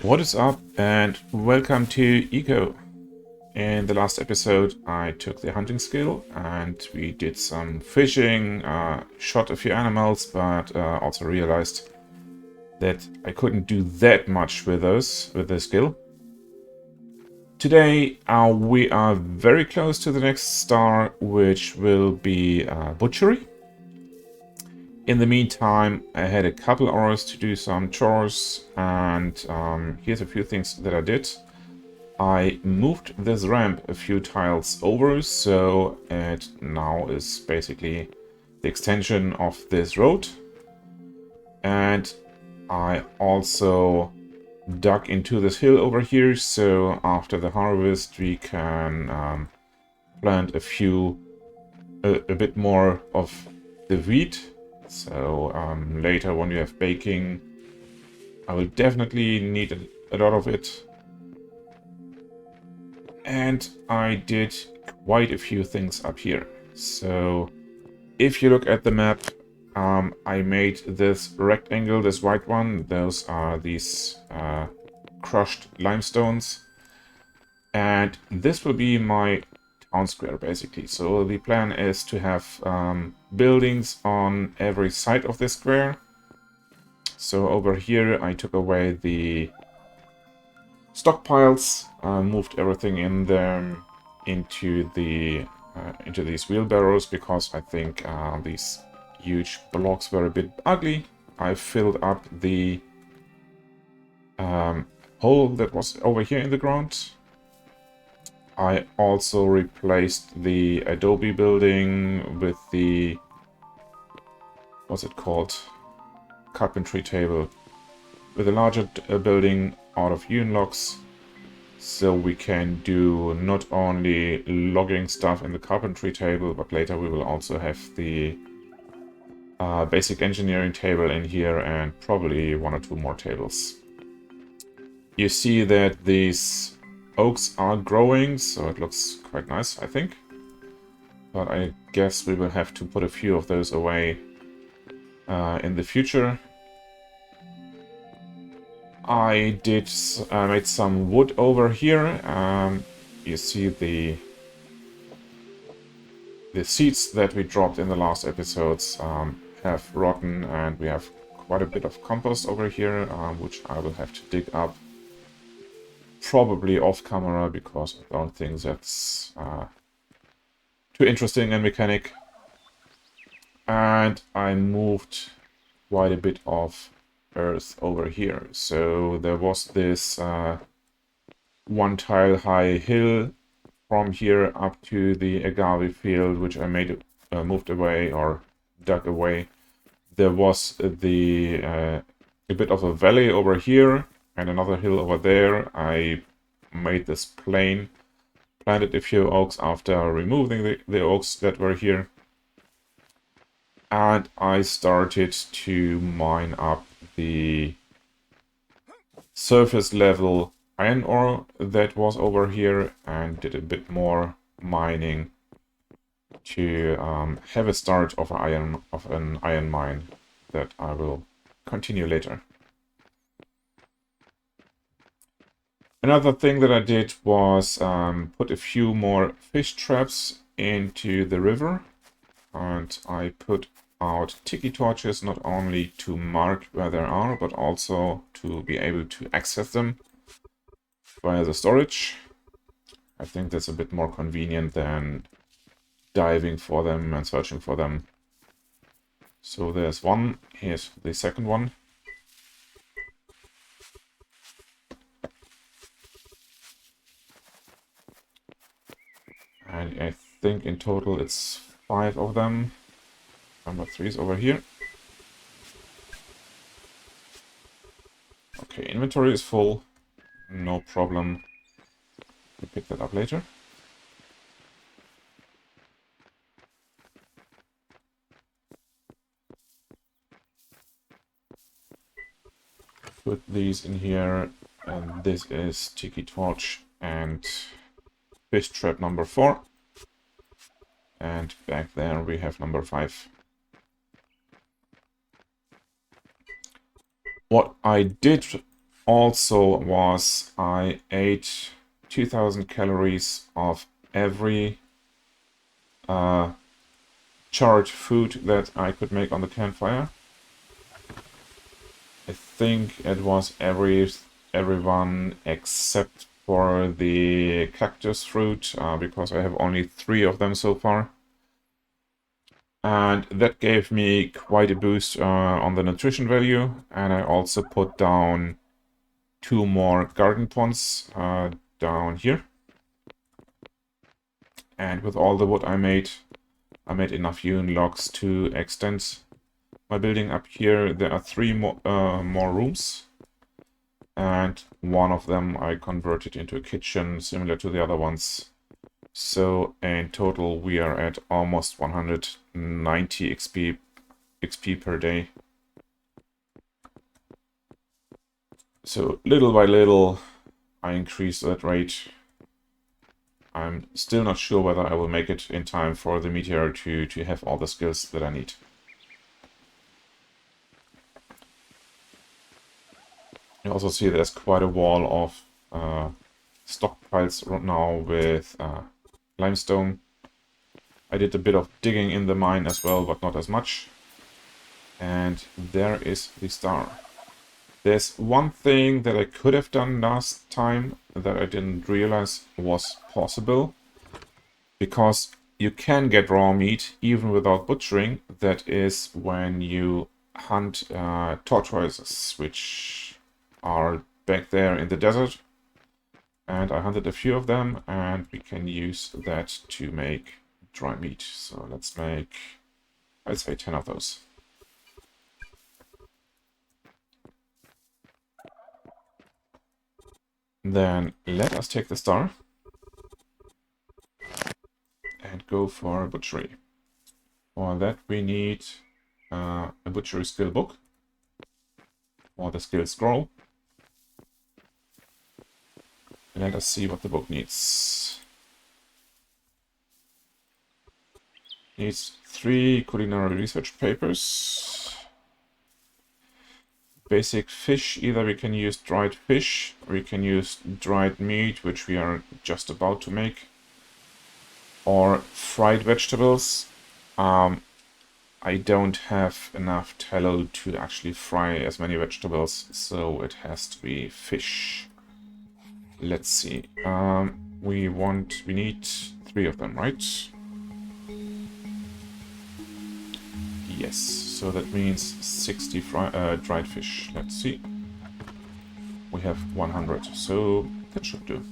What is up and welcome to Eco. In the last episode I took the hunting skill and we did some fishing, shot a few animals, but also realized that I couldn't do that much with the skill. Today we are very close to the next star, which will be butchery. In the meantime, I had a couple hours to do some chores, and here's a few things that I did. I moved this ramp a few tiles over, so it now is basically the extension of this road. And I also dug into this hill over here, so after the harvest we can plant a bit more of the wheat. So later when you have baking, I will definitely need a lot of it. And I did quite a few things up here. So if you look at the map, I made this rectangle, this white one. Those are these crushed limestones. And this will be my town square, basically. So the plan is to have buildings on every side of this square. So over here I took away the stockpiles, moved everything in there into these wheelbarrows, because I think these huge blocks were a bit ugly. I filled up the hole that was over here in the ground. I also replaced the adobe building with the, what's it called, carpentry table, with a larger building out of hewn logs, so we can do not only logging stuff in the carpentry table, but later we will also have the basic engineering table in here, and probably one or two more tables. You see that these oaks are growing, so it looks quite nice, I think. But I guess we will have to put a few of those away in the future. I made some wood over here. You see the seeds that we dropped in the last episodes have rotten, and we have quite a bit of compost over here, which I will have to dig up. Probably off camera, because I don't think that's too interesting a mechanic. And I moved quite a bit of earth over here. So there was this one tile high hill from here up to the agave field, which I moved away or dug away. There was a bit of a valley over here and another hill over there. I made this plain, planted a few oaks after removing the oaks that were here, and I started to mine up the surface level iron ore that was over here, and did a bit more mining to have a start of an iron mine that I will continue later. Another thing that I did was put a few more fish traps into the river, and I put out tiki torches, not only to mark where they are, but also to be able to access them via the storage. I think that's a bit more convenient than diving for them and searching for them. So there's one, here's the second one. And I think in total it's 5 of them. Number 3 is over here. Okay, inventory is full. No problem. We'll pick that up later. Put these in here, and this is tiki torch and fish trap number 4. And back there we have number 5. What I did also was I ate 2000 calories of every charred food that I could make on the campfire. I think it was everyone except for the cactus fruit, because I have only 3 of them so far. And that gave me quite a boost on the nutrition value. And I also put down 2 more garden ponds down here. And with all the wood I made enough hewn logs to extend my building up here. There are 3 more rooms. And one of them I converted into a kitchen similar to the other ones. So in total we are at almost 190 XP per day. So little by little I increase that rate. I'm still not sure whether I will make it in time for the meteor to have all the skills that I need. You also see there's quite a wall of stockpiles right now with limestone. I did a bit of digging in the mine as well, but not as much. And there is the star. There's one thing that I could have done last time that I didn't realize was possible. Because you can get raw meat even without butchering. That is when you hunt tortoises, which are back there in the desert. And I hunted a few of them, and we can use that to make dry meat. So let's make, I'd say 10 of those. Then let us take the star and go for a butchery. For that we need a butchery skill book or the skill scroll. Let us see what the book needs. Needs 3 culinary research papers. Basic fish, either we can use dried fish, or we can use dried meat, which we are just about to make, or fried vegetables. I don't have enough tallow to actually fry as many vegetables, so it has to be fish. Let's see. We need 3 of them, right? Yes, so that means 60 dried fish. Let's see. We have 100, so that should do.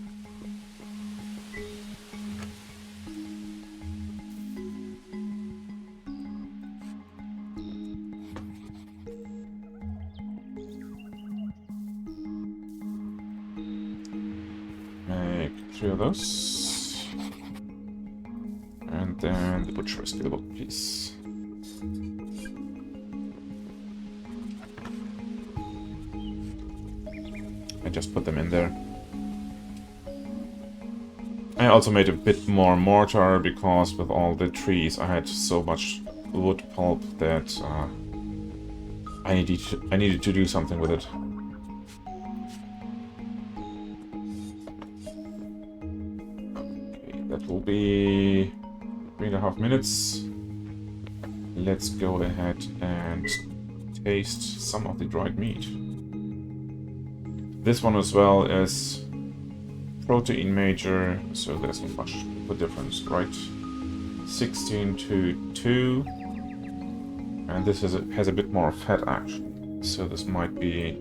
Make 3 of those. And then the butcher skill book, please. I just put them in there. I also made a bit more mortar because with all the trees I had so much wood pulp that I needed to do something with it. Okay, that will be 3.5 minutes. Let's go ahead and taste some of the dried meat. This one as well is protein major, so there's not much of a difference, right? 16 to 2. And this has a bit more fat actually. So this might be,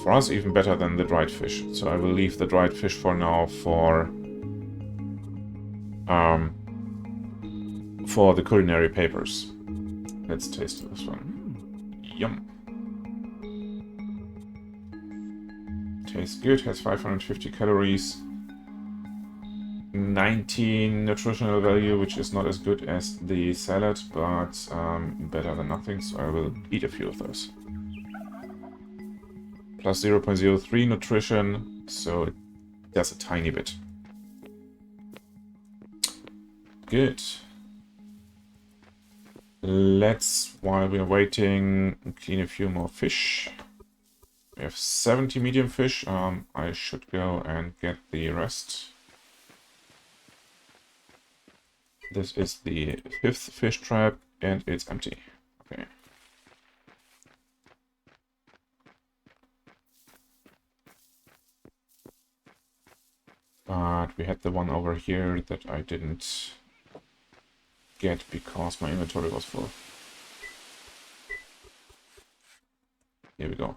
for us, even better than the dried fish. So I will leave the dried fish for now for the culinary papers. Let's taste this one. Yum. Tastes good, has 550 calories. 19 nutritional value, which is not as good as the salad, but better than nothing, so I will eat a few of those. Plus 0.03 nutrition, so it does a tiny bit. Good. Let's, while we're waiting, clean a few more fish. We have 70 medium fish. I should go and get the rest. This is the 5th fish trap, and it's empty. Okay. But we had the one over here that I didn't get because my inventory was full. Here we go.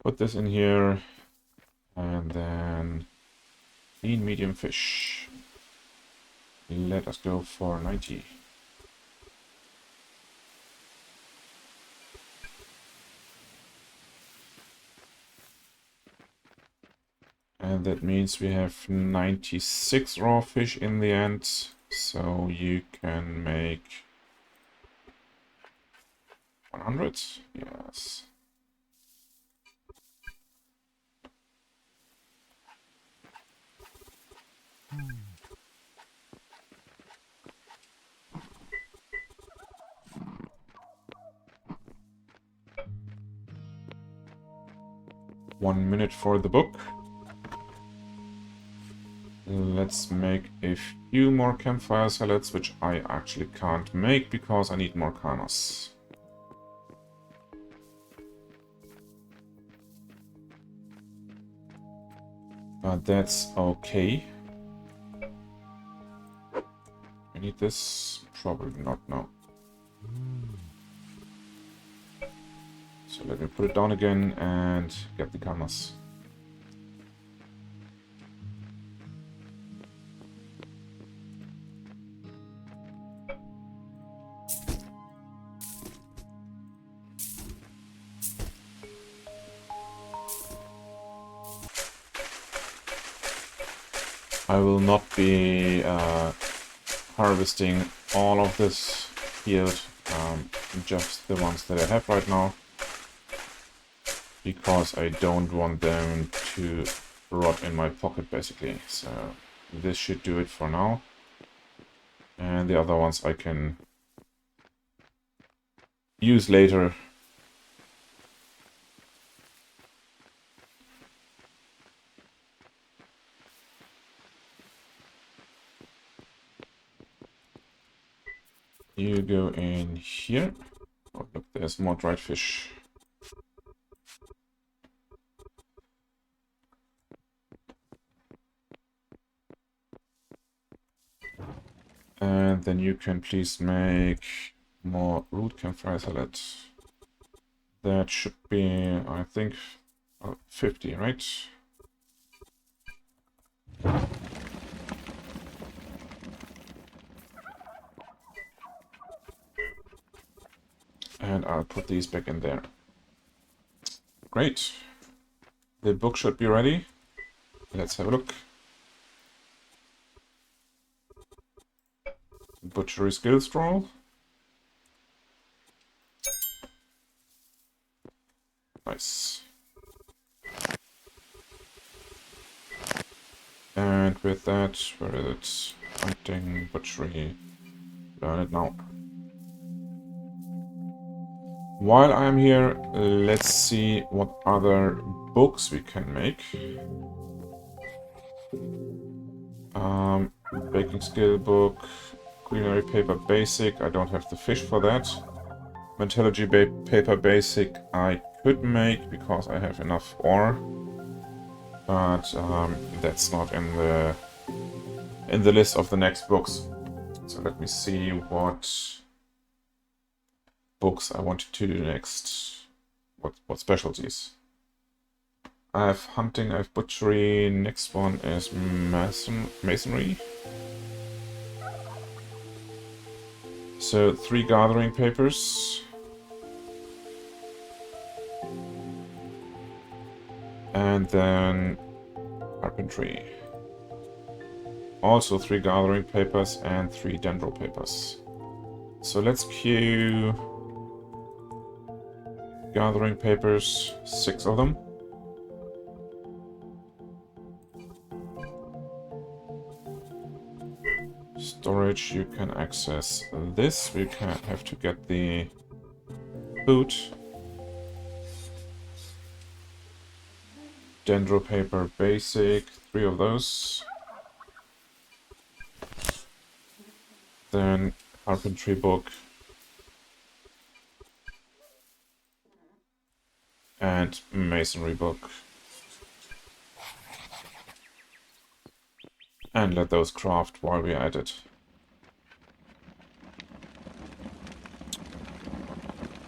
Put this in here, and then lean medium fish. Let us go for 90. And that means we have 96 raw fish in the end, so you can make 100? Yes. One minute for the book. Let's make a few more campfire salads, which I actually can't make because I need more carnos. But that's okay. I need this? Probably not, no. So let me put it down again and get the carnos. I will not be harvesting all of this field, just the ones that I have right now, because I don't want them to rot in my pocket basically. So this should do it for now, and the other ones I can use later. You go in here. Oh, look, there's more dried fish. And then you can please make more root campfire salad. That should be, I think, 50, right? And I'll put these back in there. Great. The book should be ready. Let's have a look. Butchery skill scroll. Nice. And with that, where is it? Hunting, butchery. Learn it now. While I'm here, let's see what other books we can make. Baking skill book, culinary paper basic. I don't have the fish for that. Metallurgy paper basic I could make because I have enough ore, but that's not in the list of the next books. So let me see what books I want to do next. What specialties? I have hunting, I have butchery, next one is masonry. So 3 gathering papers. And then carpentry. Also 3 gathering papers and 3 dendral papers. So let's queue gathering papers, 6 of them. Storage, you can access this. We can have to get the food. Dendro paper basic, 3 of those. Then carpentry book. And masonry book. And let those craft while we're at it.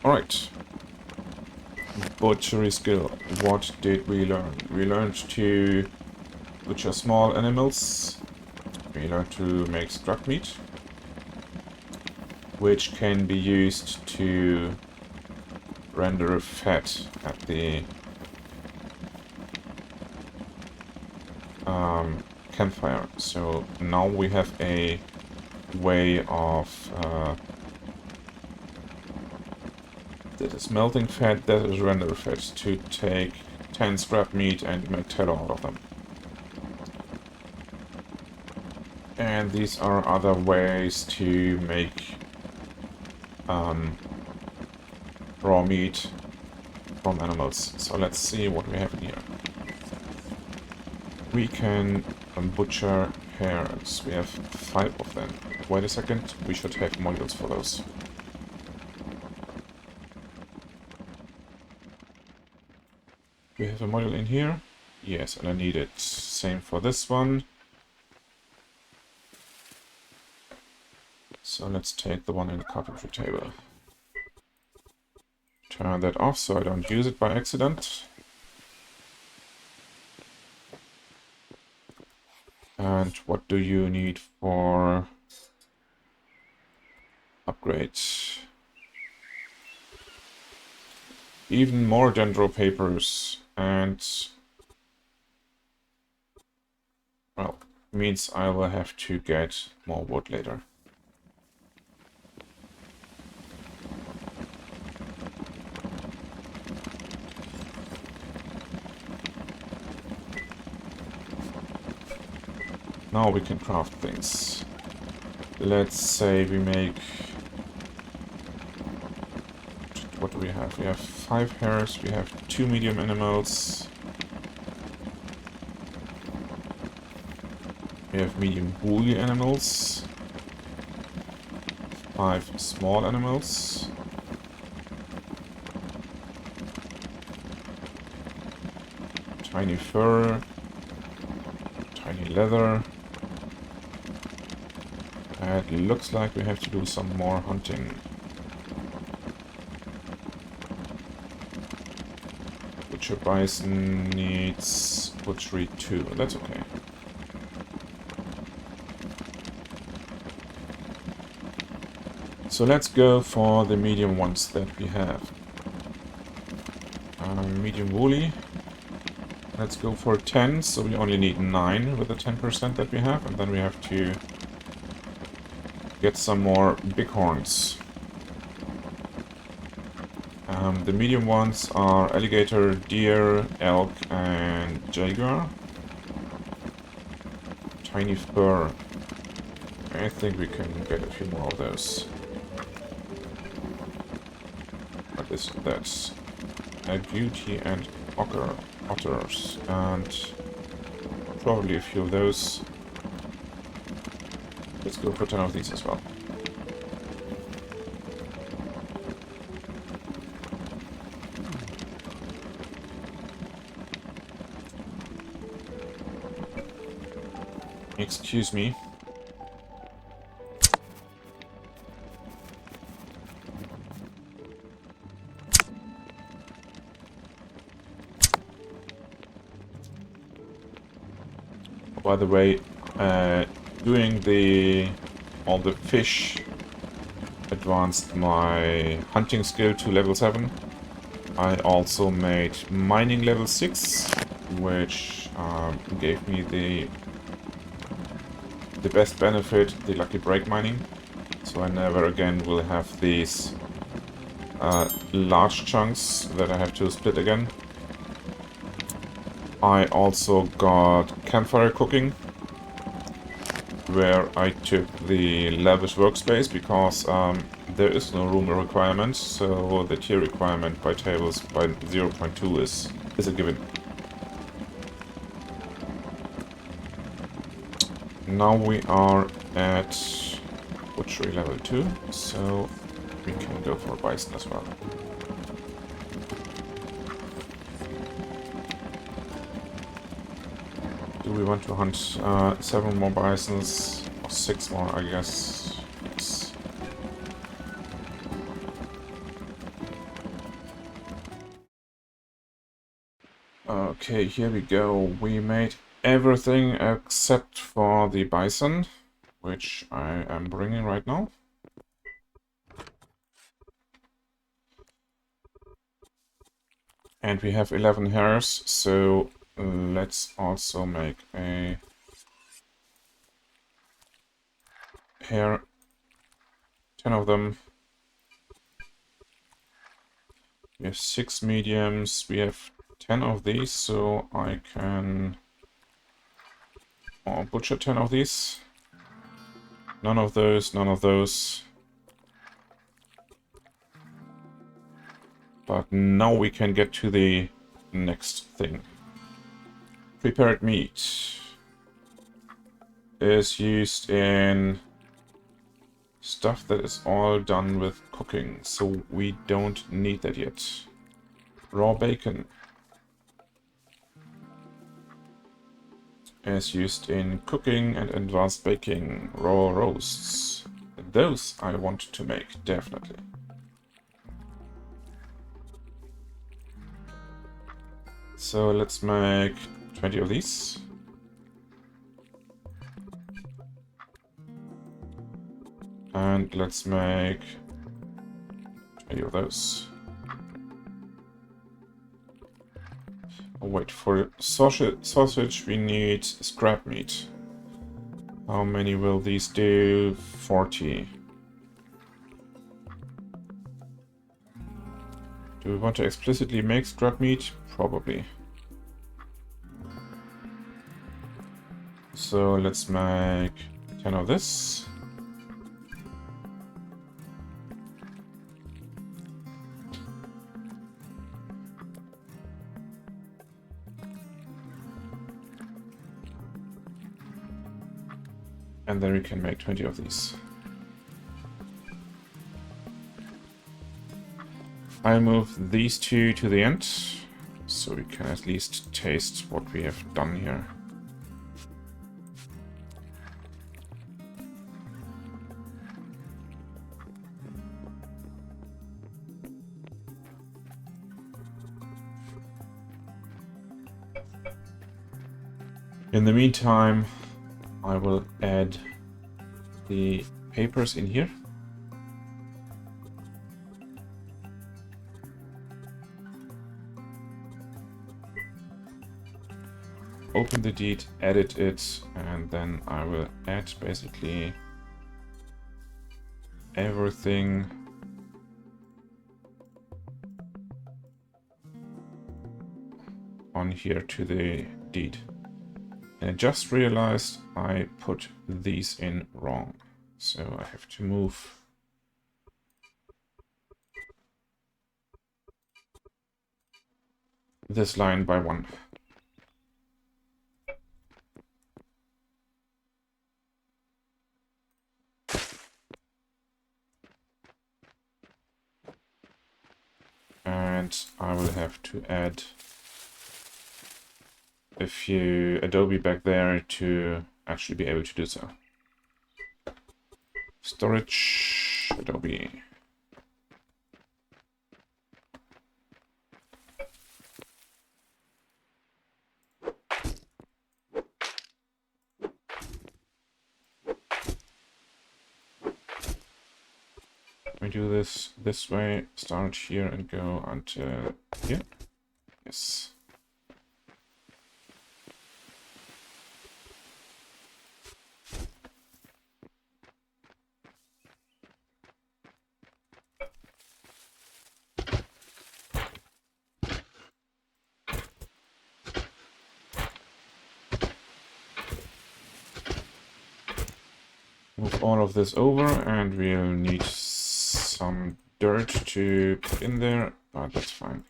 Alright. Butchery skill. What did we learn? We learned to butcher small animals. We learned to make scrap meat, which can be used to render fat at the campfire. So now we have a way of that is melting fat, that is render fat, to take 10 scrap meat and make tallow out of them. And these are other ways to make raw meat from animals. So let's see what we have in here. We can butcher hares. We have 5 of them. Wait a second, we should have modules for those. We have a module in here. Yes, and I need it. Same for this one. So let's take the one in the carpentry table. Turn that off so I don't use it by accident. And what do you need for upgrades? Even more dendro papers, and well, means I will have to get more wood later. Now we can craft things. Let's say we make... What do we have? We have 5 hares, we have 2 medium animals. We have medium woolly animals. 5 small animals. Tiny fur. Tiny leather. It looks like we have to do some more hunting. Butcher bison needs butchery 2. That's okay. So let's go for the medium ones that we have. Medium woolly. Let's go for 10, so we only need 9 with the 10% that we have, and then we have to get some more bighorns. The medium ones are alligator, deer, elk, and jaguar. Tiny fur. I think we can get a few more of those. What is that? Agouti and otters, and probably a few of those. Let's go for 10 of these as well. Excuse me. By the way, doing all the fish advanced my hunting skill to level 7. I also made mining level 6, which gave me the best benefit, the lucky break mining. So I never again will have these large chunks that I have to split again. I also got campfire cooking, where I took the lavish workspace because there is no room requirement, so the tier requirement by tables by 0.2 is a given. Now we are at butchery level 2, so we can go for bison as well. Do we want to hunt 7 more bisons? Or 6 more, I guess. Yes. Okay, here we go. We made everything except for the bison, which I am bringing right now. And we have 11 hares, so let's also make a hare. 10 of them. We have 6 mediums. We have 10 of these, so I can butcher 10 of these. None of those, none of those. But now we can get to the next thing. Prepared meat is used in stuff that is all done with cooking, so we don't need that yet. Raw bacon is used in cooking and advanced baking. Raw roasts, those I want to make, definitely. So let's make 20 of these. And let's make 20 of those. Oh, wait, for sausage we need scrap meat. How many will these do? 40. Do we want to explicitly make scrap meat? Probably. So let's make 10 of this. And then we can make 20 of these. I move these two to the end, so we can at least taste what we have done here. In the meantime, I will add the papers in here. Open the deed, edit it, and then I will add basically everything on here to the deed. And I just realized I put these in wrong. So I have to move this line by 1. And I will have to add a few Adobe back there to actually be able to do so. Storage, Adobe. We do this way, start here and go until here. Yes. Move all of this over, and we'll need some dirt to put in there, but that's fine.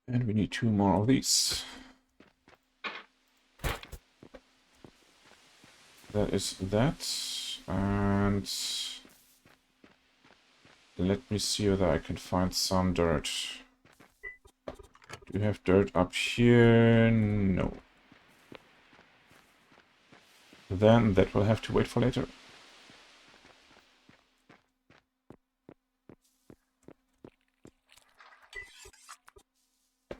And we need 2 more of these. That is that. And let me see whether I can find some dirt. Do you have dirt up here? No. Then that will have to wait for later.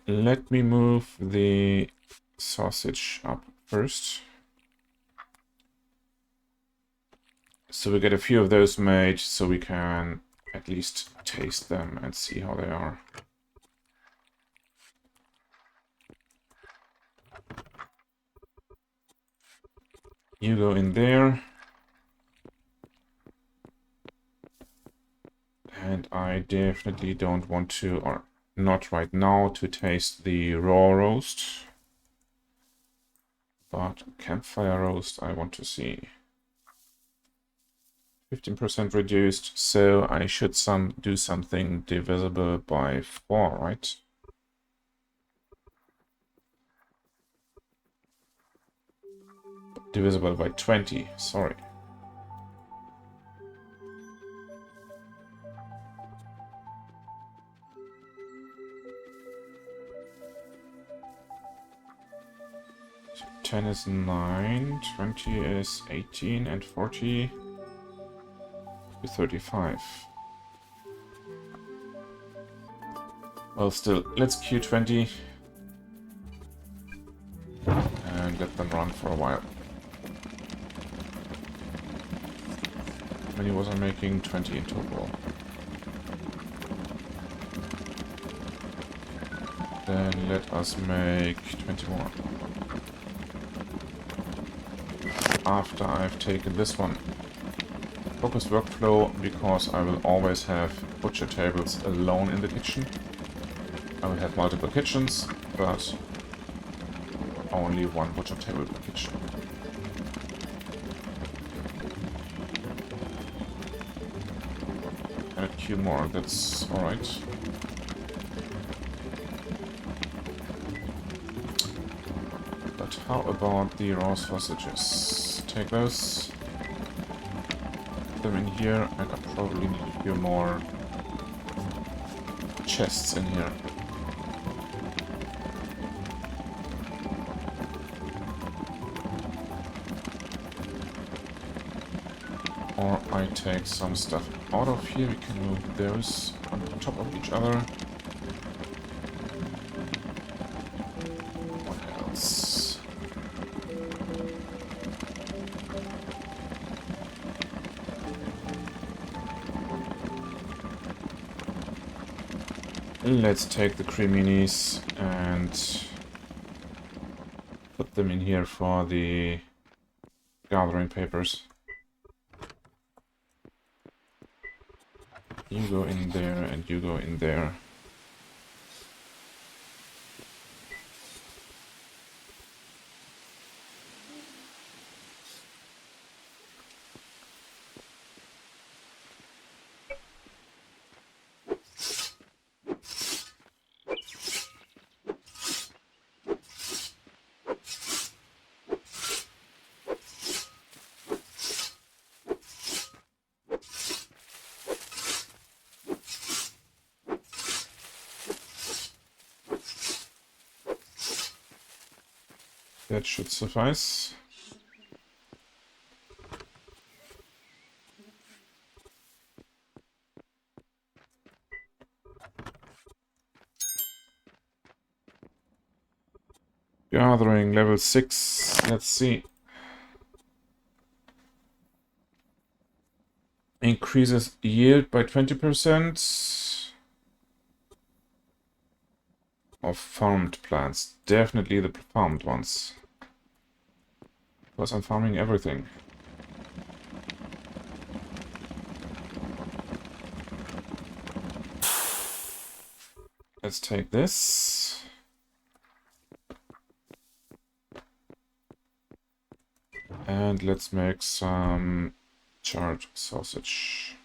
Let me move the sausage up first. So we get a few of those made, so we can at least taste them and see how they are. You go in there. And I definitely don't want to, or not right now, to taste the raw roast. But campfire roast I want to see. 15% reduced, so I should do something divisible by 4, right? Divisible by 20, sorry. So 10 is 9, 20 is 18, and 40 is 35. Well, still, let's Q20 and let them run for a while. How many was I making? 20 in total. Then let us make 20 more. After I've taken this one. Focus workflow, because I will always have butcher tables alone in the kitchen. I will have multiple kitchens, but only one butcher table per kitchen. And a few more, that's alright. But how about the raw sausages? Take those, put them in here, and I probably need a few more chests in here. Or I take some stuff out of here, we can move those on top of each other. What else? Let's take the creminis and put them in here for the gathering papers. You go in there and you go in there. That should suffice. Gathering level 6. Let's see. Increases yield by 20% of farmed plants. Definitely the farmed ones. Because I'm farming everything. Let's take this. And let's make some charred sausage.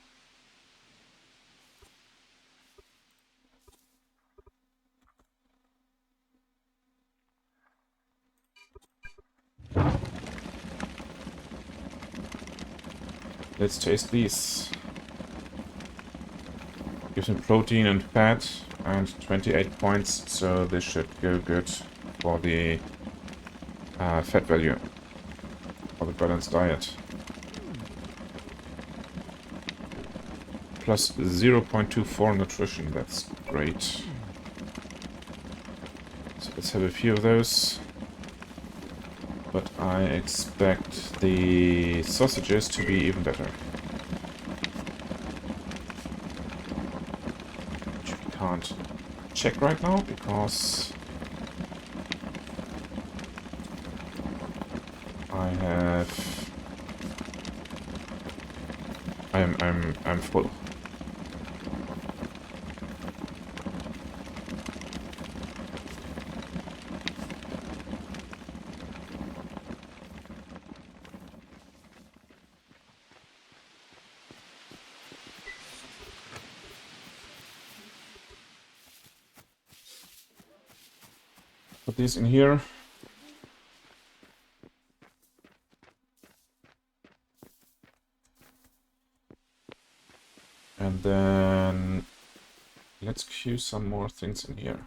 Let's taste these. Gives me protein and fat and 28 points, so this should go good for the fat value for the balanced diet. Plus 0.24 nutrition, that's great. So let's have a few of those. But I expect the sausages to be even better. Which we can't check right now because I'm full. Put these in here. And then let's queue some more things in here.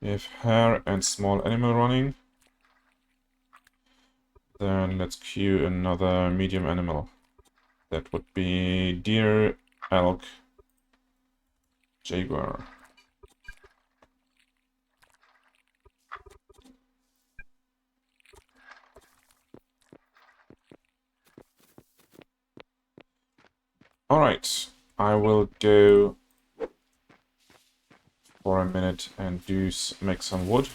We have hare and small animal running. Then let's queue another medium animal. That would be deer, elk, jaguar. Alright, I will go for a minute and make some wood,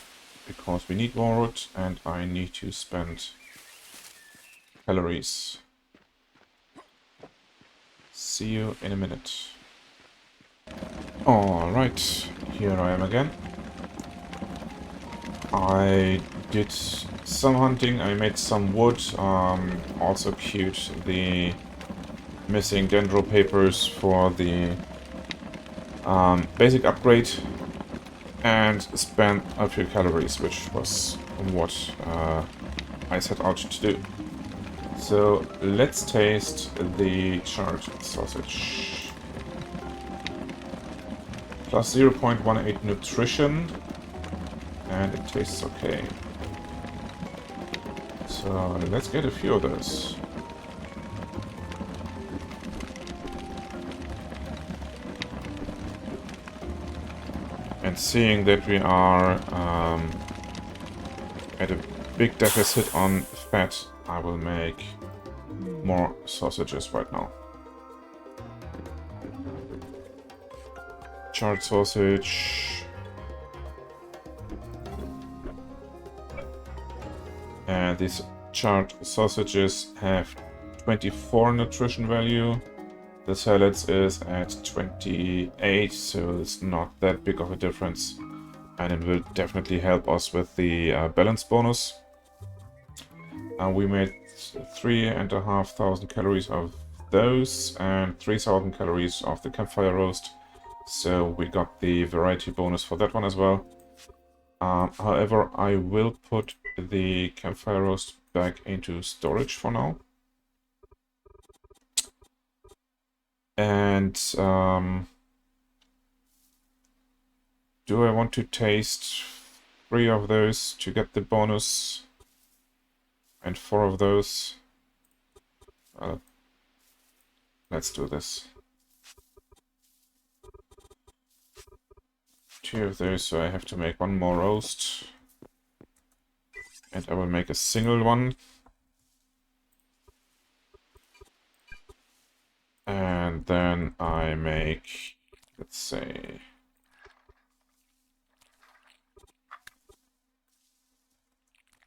because we need more wood and I need to spend calories. See you in a minute. Alright, here I am again. I did some hunting, I made some wood, also queued the missing dendro papers for the basic upgrade, and spent a few calories, which was what I set out to do. So let's taste the charred sausage. Plus 0.18 nutrition, and it tastes okay. So let's get a few of those. And seeing that we are at a big deficit on fat, I will make more sausages right now. Charred sausage. And these charred sausages have 24 nutrition value. The salads is at 28, so it's not that big of a difference. And it will definitely help us with the balance bonus. We made 3,500 calories of those and 3,000 calories of the campfire roast. So we got the variety bonus for that one as well. However, I will put the campfire roast back into storage for now. And Do I want to taste 3 of those to get the bonus? And 4 of those? Let's do this. 2 of those, so I have to make 1 more roast. And I will make a single one. And then I make, let's say,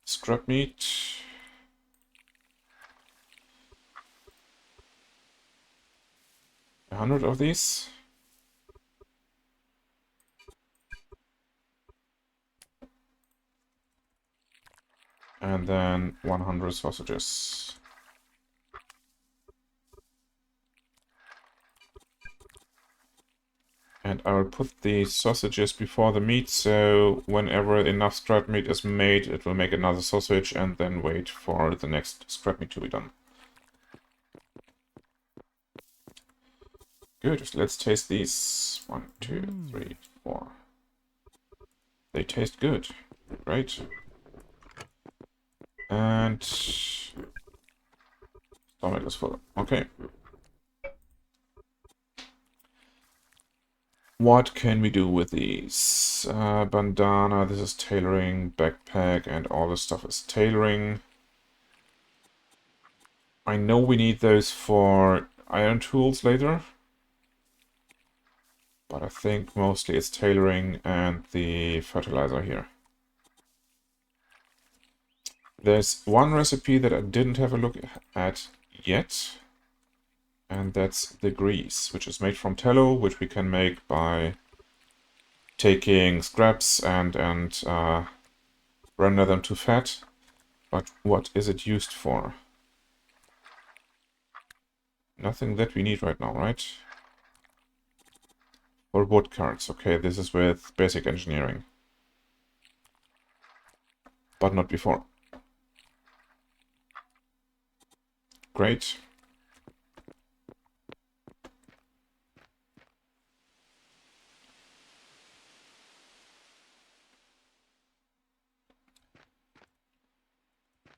scrap meat. A 100 of these. And then 100 sausages. And I will put the sausages before the meat, so whenever enough scrap meat is made, it will make another sausage and then wait for the next scrap meat to be done. Good, let's taste these. 1, 2, 3, 4. They taste good. Great. And stomach is full. Okay. What can we do with these? Bandana, this is tailoring, backpack, and all this stuff is tailoring. I know we need those for iron tools later. But I think mostly it's tailoring and the fertilizer here. There's one recipe that I didn't have a look at yet. And that's the grease, which is made from tallow, which we can make by taking scraps and render them to fat. But what is it used for? Nothing that we need right now, right? For wood carts. Okay, this is with basic engineering. But not before. Great.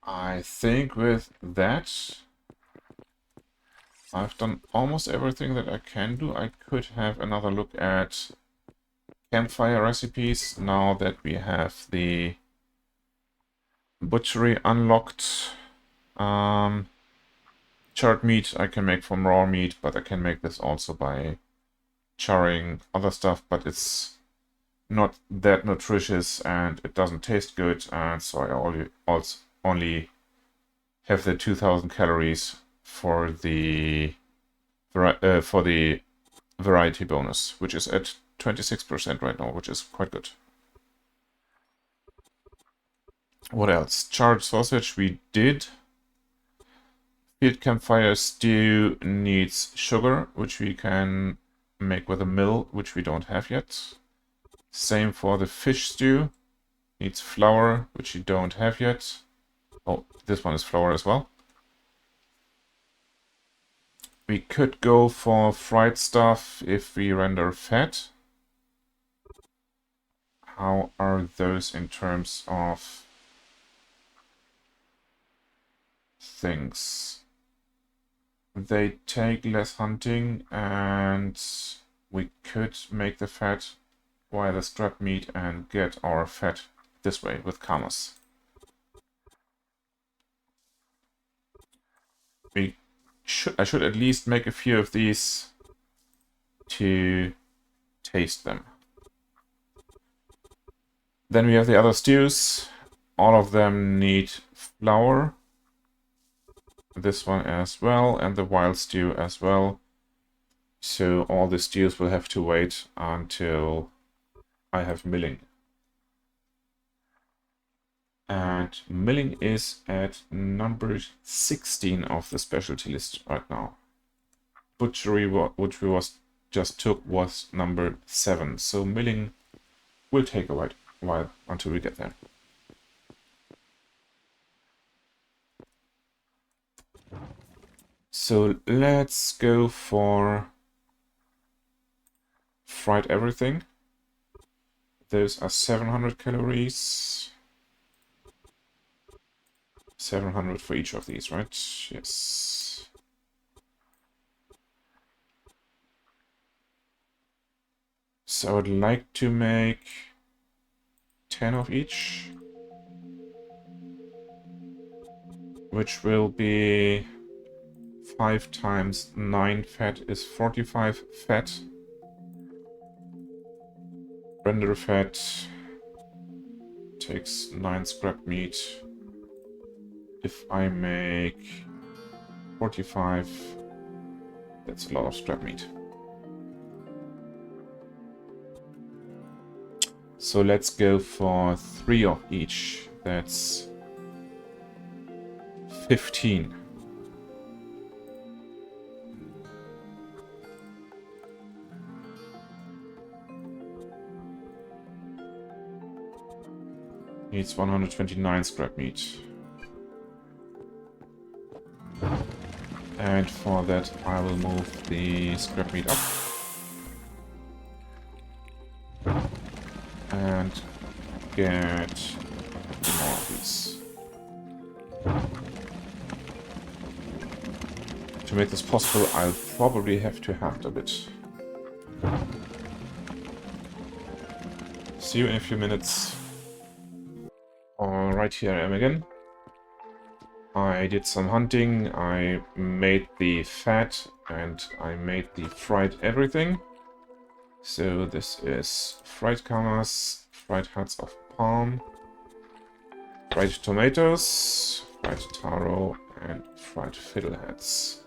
I think with that, I've done almost everything that I can do. I could have another look at campfire recipes now that we have the butchery unlocked. Charred meat I can make from raw meat, but I can make this also by charring other stuff, but it's not that nutritious and it doesn't taste good, and so I only have the 2000 calories for the variety bonus, which is at 26% right now, which is quite good. What else? Charred sausage we did. Field campfire stew needs sugar, which we can make with a mill, which we don't have yet. Same for the fish stew. Needs flour, which we don't have yet. Oh, this one is flour as well. We could go for fried stuff if we render fat. How are those in terms of things? They take less hunting, and we could make the fat via the scrap meat and get our fat this way with camas. I should at least make a few of these to taste them. Then we have the other stews. All of them need flour. This one as well, and the wild stew as well. So all the stews will have to wait until I have milling. And milling is at number 16 of the specialty list right now. Butchery, which we just took, was number 7. So milling will take a while until we get there. So let's go for fried everything. Those are 700 calories. 700 for each of these, right? Yes. So I would like to make 10 of each, which will be 5 times 9 fat is 45 fat. Render fat takes 9 scrap meat. If I make 45, that's a lot of scrap meat. So let's go for 3 of each. That's 15. Needs 129 scrap meat. And for that I will move the scrap meat up. And get more of these. To make this possible, I'll probably have to halve a bit. See you in a few minutes. Alright, here I am again. I did some hunting, I made the fat, and I made the fried everything. So this is fried camas, fried hearts of palm, fried tomatoes, fried taro, and fried fiddleheads.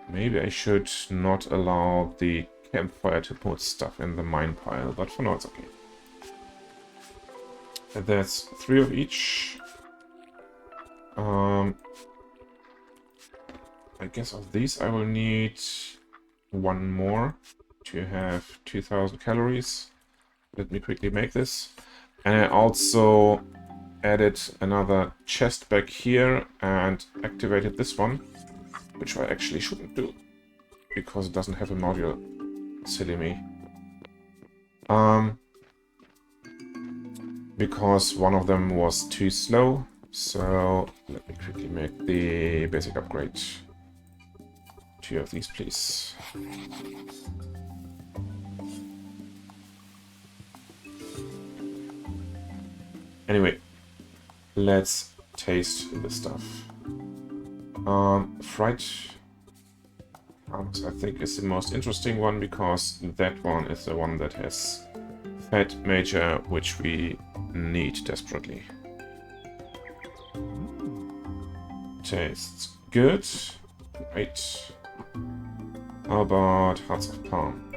Maybe I should not allow the campfire to put stuff in the mine pile, but for now it's okay. And that's 3 of each. I guess of these I will need 1 more to have 2000 calories. Let me quickly make this. And I also added another chest back here and activated this one, which I actually shouldn't do because it doesn't have a module. Silly me. Because one of them was too slow. So let me quickly make the basic upgrade. 2 of these, please. Anyway, let's taste the stuff. Fried I think is the most interesting one because that one is the one that has fat major, which we need desperately. Tastes good. Great. How about hearts of palm?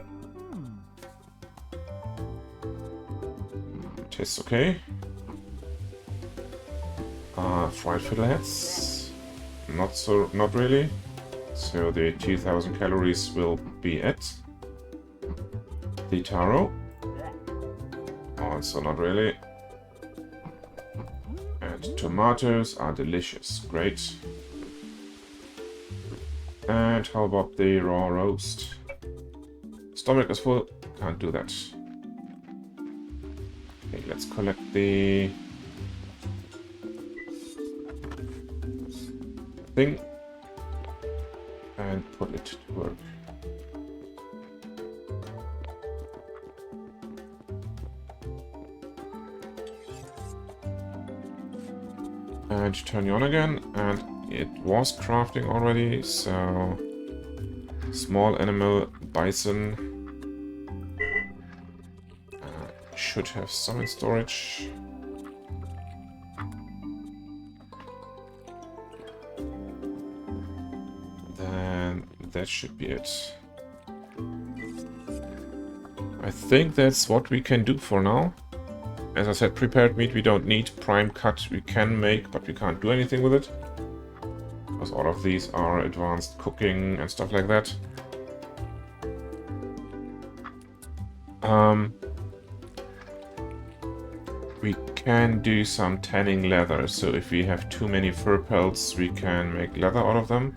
Tastes okay. Fried fiddleheads? Not really. So the 2000 calories will be it. The taro? Also not really. And tomatoes are delicious. Great. And how about the raw roast? Stomach is full. Can't do that. Okay, let's collect the thing and put it to work. And turn you on again, and it was crafting already, so small animal bison should have some in storage. Then that should be it. I think that's what we can do for now. As I said, prepared meat we don't need. Prime cut we can make, but we can't do anything with it. Because all of these are advanced cooking and stuff like that. We can do some tanning leather, so if we have too many fur pelts, we can make leather out of them.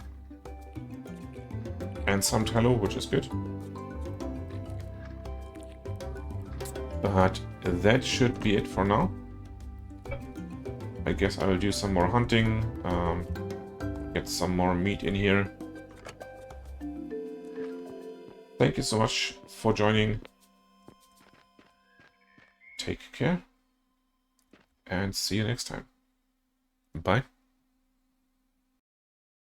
And some tallow, which is good. But that should be it for now. I guess I will do some more hunting, get some more meat in here. Thank you so much for joining. Take care and see you next time. Bye.